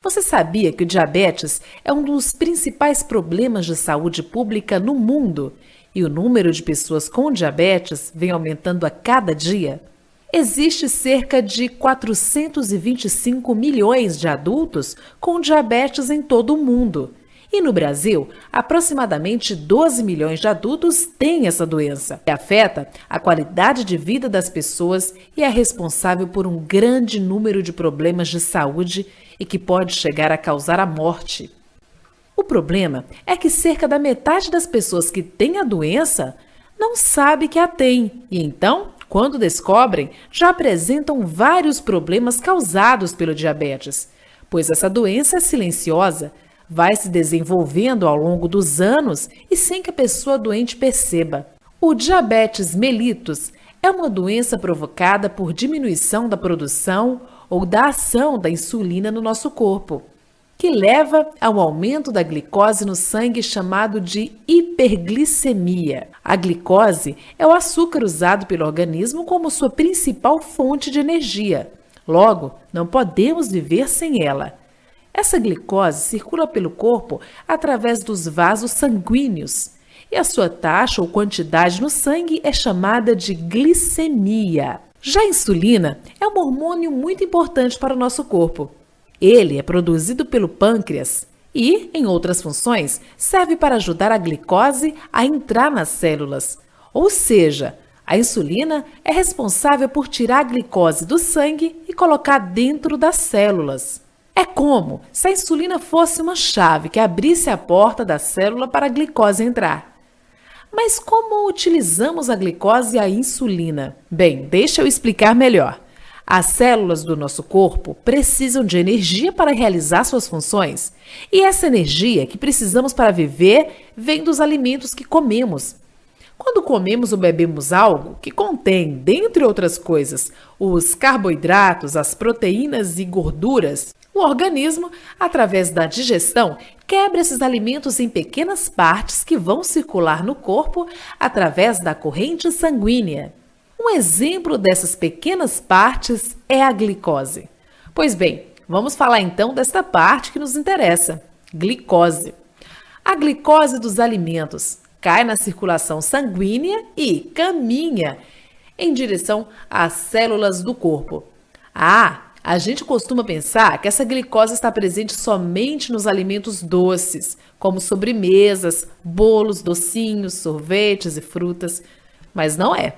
Você sabia que o diabetes é um dos principais problemas de saúde pública no mundo e o número de pessoas com diabetes vem aumentando a cada dia? Existe cerca de 425 milhões de adultos com diabetes em todo o mundo. E no Brasil, aproximadamente 12 milhões de adultos têm essa doença, que afeta a qualidade de vida das pessoas e é responsável por um grande número de problemas de saúde e que pode chegar a causar a morte. O problema é que cerca da metade das pessoas que têm a doença não sabe que a tem e então, quando descobrem, já apresentam vários problemas causados pelo diabetes, pois essa doença é silenciosa, vai se desenvolvendo ao longo dos anos e sem que a pessoa doente perceba. O diabetes mellitus é uma doença provocada por diminuição da produção ou da ação da insulina no nosso corpo, que leva ao aumento da glicose no sangue chamado de hiperglicemia. A glicose é o açúcar usado pelo organismo como sua principal fonte de energia. Logo, não podemos viver sem ela. Essa glicose circula pelo corpo através dos vasos sanguíneos e a sua taxa ou quantidade no sangue é chamada de glicemia. Já a insulina é um hormônio muito importante para o nosso corpo. Ele é produzido pelo pâncreas e, em outras funções, serve para ajudar a glicose a entrar nas células. Ou seja, a insulina é responsável por tirar a glicose do sangue e colocar dentro das células. É como se a insulina fosse uma chave que abrisse a porta da célula para a glicose entrar. Mas como utilizamos a glicose e a insulina? Bem, deixa eu explicar melhor. As células do nosso corpo precisam de energia para realizar suas funções. E essa energia que precisamos para viver vem dos alimentos que comemos. Quando comemos ou bebemos algo que contém, dentre outras coisas, os carboidratos, as proteínas e gorduras, o organismo, através da digestão, quebra esses alimentos em pequenas partes que vão circular no corpo através da corrente sanguínea. Um exemplo dessas pequenas partes é a glicose. Pois bem, vamos falar então desta parte que nos interessa, glicose. A glicose dos alimentos cai na circulação sanguínea e caminha em direção às células do corpo. A gente costuma pensar que essa glicose está presente somente nos alimentos doces, como sobremesas, bolos, docinhos, sorvetes e frutas, mas não é.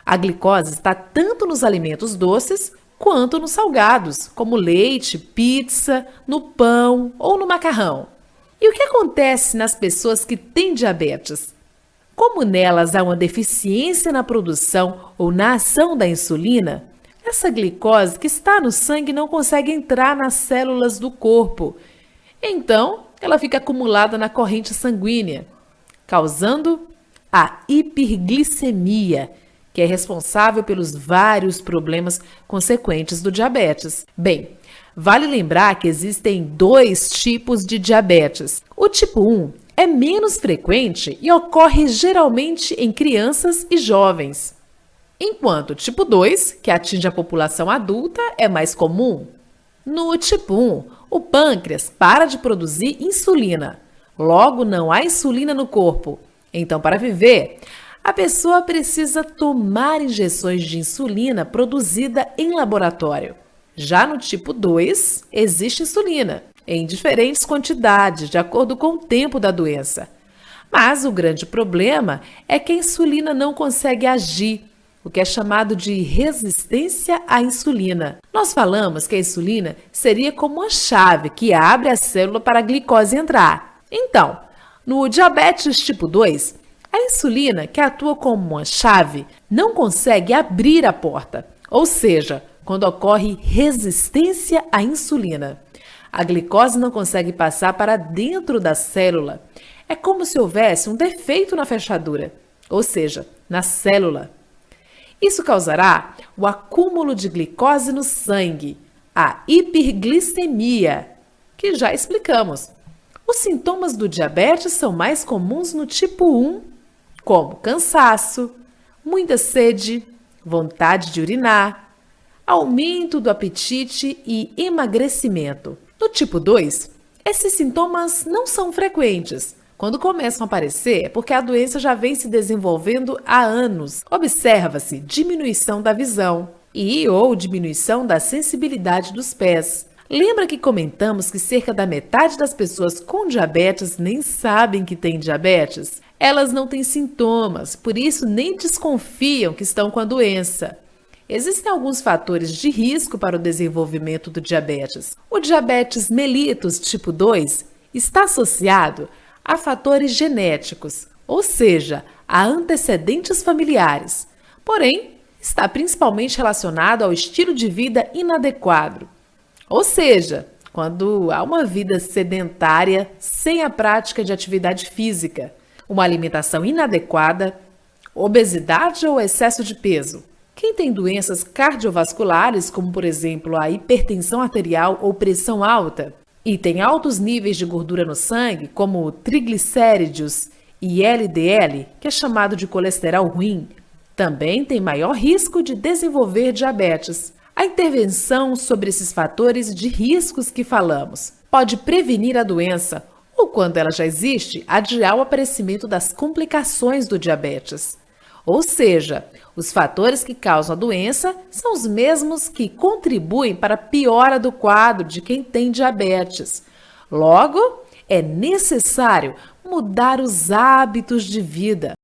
A glicose está tanto nos alimentos doces quanto nos salgados, como leite, pizza, no pão ou no macarrão. E o que acontece nas pessoas que têm diabetes? Como nelas há uma deficiência na produção ou na ação da insulina, essa glicose que está no sangue não consegue entrar nas células do corpo. Então, ela fica acumulada na corrente sanguínea, causando a hiperglicemia, que é responsável pelos vários problemas consequentes do diabetes. Bem, vale lembrar que existem dois tipos de diabetes. O tipo 1 é menos frequente e ocorre geralmente em crianças e jovens, enquanto o tipo 2, que atinge a população adulta, é mais comum. No tipo 1, o pâncreas para de produzir insulina. Logo, não há insulina no corpo. Então, para viver, a pessoa precisa tomar injeções de insulina produzida em laboratório. Já no tipo 2, existe insulina, em diferentes quantidades, de acordo com o tempo da doença. Mas o grande problema é que a insulina não consegue agir, o que é chamado de resistência à insulina. Nós falamos que a insulina seria como uma chave que abre a célula para a glicose entrar. Então, no diabetes tipo 2, a insulina, que atua como uma chave, não consegue abrir a porta, ou seja, quando ocorre resistência à insulina. A glicose não consegue passar para dentro da célula. É como se houvesse um defeito na fechadura, ou seja, na célula. Isso causará o acúmulo de glicose no sangue, a hiperglicemia, que já explicamos. Os sintomas do diabetes são mais comuns no tipo 1, como cansaço, muita sede, vontade de urinar, aumento do apetite e emagrecimento. No tipo 2, esses sintomas não são frequentes. Quando começam a aparecer, é porque a doença já vem se desenvolvendo há anos. Observa-se diminuição da visão e ou diminuição da sensibilidade dos pés. Lembra que comentamos que cerca da metade das pessoas com diabetes nem sabem que têm diabetes? Elas não têm sintomas, por isso nem desconfiam que estão com a doença. Existem alguns fatores de risco para o desenvolvimento do diabetes. O diabetes mellitus tipo 2 está associado a fatores genéticos, ou seja, a antecedentes familiares. Porém, está principalmente relacionado ao estilo de vida inadequado. Ou seja, quando há uma vida sedentária sem a prática de atividade física, uma alimentação inadequada, obesidade ou excesso de peso. Quem tem doenças cardiovasculares, como por exemplo a hipertensão arterial ou pressão alta, e tem altos níveis de gordura no sangue, como triglicéridos e LDL, que é chamado de colesterol ruim, também tem maior risco de desenvolver diabetes. A intervenção sobre esses fatores de riscos que falamos pode prevenir a doença ou, quando ela já existe, adiar o aparecimento das complicações do diabetes. Ou seja, os fatores que causam a doença são os mesmos que contribuem para a piora do quadro de quem tem diabetes. Logo, é necessário mudar os hábitos de vida.